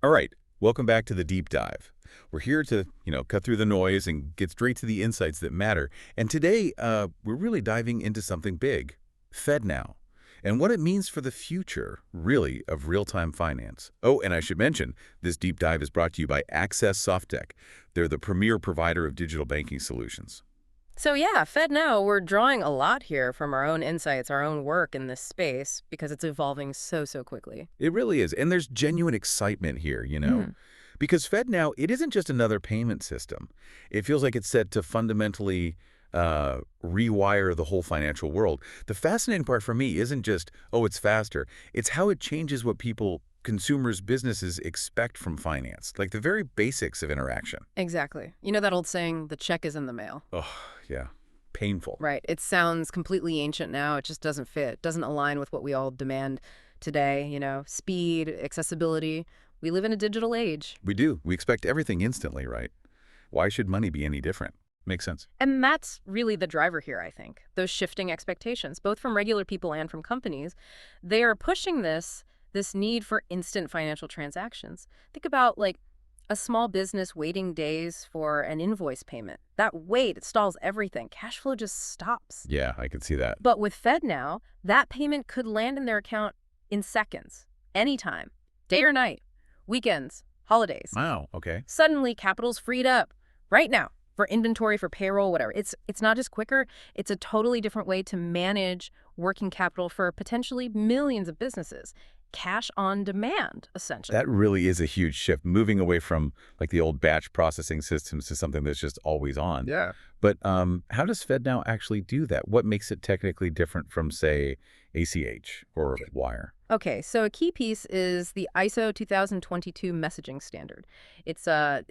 All right, welcome back to the deep dive. We're here to, cut through the noise and get straight to the insights that matter. And today, we're really diving into something big, FedNow, and what it means for the future, really, of real-time finance. Oh, and I should mention, this deep dive is brought to you by Access Softec. They're the premier provider of digital banking solutions. So yeah, FedNow, we're drawing a lot here from our own insights, our own work in this space because it's evolving so quickly. It really is, and there's genuine excitement here, Hmm. because FedNow, it isn't just another payment system. It feels like it's set to fundamentally rewire the whole financial world. The fascinating part for me isn't just, oh, it's faster. It's how it changes what people, consumers, businesses expect from finance, like the very basics of interaction. Exactly. You know that old saying, the check is in the mail, Oh, yeah, painful. right? It sounds completely ancient now. It just doesn't fit, doesn't align with what we all demand today, speed, accessibility. We live in a digital age. We do. We expect everything instantly, right? Why should money be any different? Makes sense. And that's really the driver here, I think. Those shifting expectations, both from regular people and from companies, they are pushing this need for instant financial transactions. Think about like a small business waiting days for an invoice payment. That wait, it stalls everything. Cash flow just stops. Yeah, I can see that. But with FedNow, that payment could land in their account in seconds, anytime, day or night, weekends, holidays. Wow, okay. Suddenly, capital's freed up right now for inventory, for payroll, whatever. It's not just quicker, it's a totally different way to manage working capital for potentially millions of businesses. Cash on demand, essentially. That really is a huge shift, moving away from like the old batch processing systems to something that's just always on. Yeah. But how does FedNow actually do that? What makes it technically different from, say, ACH or Wire? Okay, so a key piece is the ISO 2022 messaging standard. It's a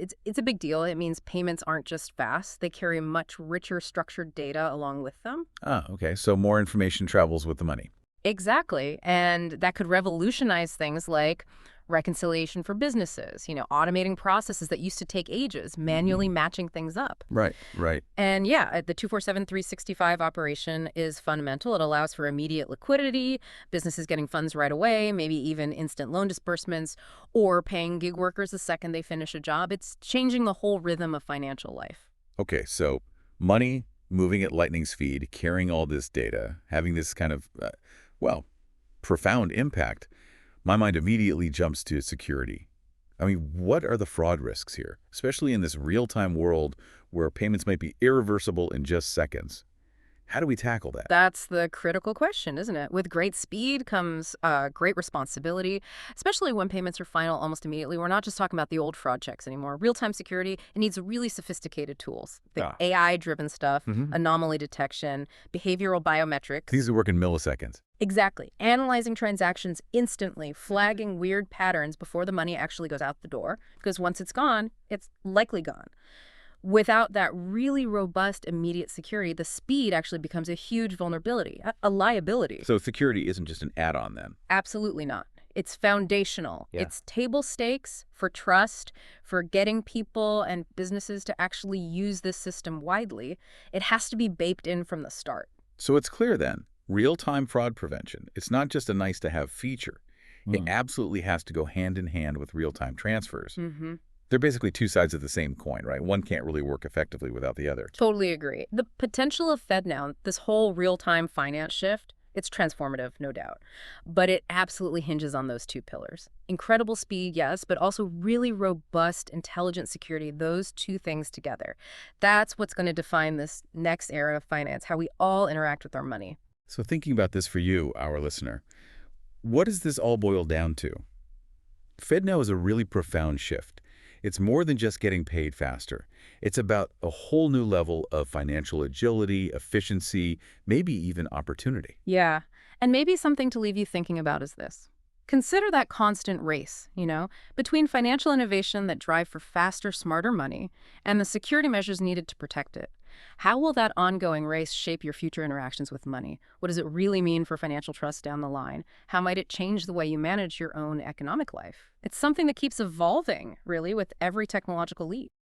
big deal. It means payments aren't just fast; they carry much richer structured data along with them. Ah, okay. So more information travels with the money. Exactly. And that could revolutionize things like reconciliation for businesses, automating processes that used to take ages, manually matching things up. Right, right. And yeah, the 247-365 operation is fundamental. It allows for immediate liquidity, businesses getting funds right away, maybe even instant loan disbursements, or paying gig workers the second they finish a job. It's changing the whole rhythm of financial life. Okay, so money moving at lightning speed, carrying all this data, having this kind of, well, profound impact. My mind immediately jumps to security. I mean, what are the fraud risks here, especially in this real-time world where payments might be irreversible in just seconds? How do we tackle that? That's the critical question, isn't it? With great speed comes great responsibility, especially when payments are final almost immediately. We're not just talking about the old fraud checks anymore. Real-time security, it needs really sophisticated tools. The Ah, AI-driven stuff, hmm anomaly detection, behavioral biometrics. These work in milliseconds. Exactly. Analyzing transactions instantly, flagging weird patterns before the money actually goes out the door, because once it's gone, it's likely gone. Without that really robust immediate security, the speed actually becomes a huge vulnerability, a liability. So security isn't just an add-on then. Absolutely not. It's foundational. Yeah. It's table stakes for trust, for getting people and businesses to actually use this system widely. It has to be baked in from the start. So it's clear then, real-time fraud prevention, it's not just a nice-to-have feature. It absolutely has to go hand in hand with real-time transfers. Mm-hmm. They're basically two sides of the same coin, right? One can't really work effectively without the other. Totally agree. The potential of FedNow, this whole real-time finance shift, it's transformative, no doubt. But it absolutely hinges on those two pillars. Incredible speed, yes, but also really robust, intelligent security, those two things together. That's what's going to define this next era of finance, how we all interact with our money. So thinking about this for you, our listener, what does this all boil down to? FedNow is a really profound shift. It's more than just getting paid faster. It's about a whole new level of financial agility, efficiency, maybe even opportunity. Yeah, and maybe something to leave you thinking about is this. Consider that constant race, between financial innovation that drive for faster, smarter money and the security measures needed to protect it. How will that ongoing race shape your future interactions with money? What does it really mean for financial trust down the line? How might it change the way you manage your own economic life? It's something that keeps evolving, really, with every technological leap.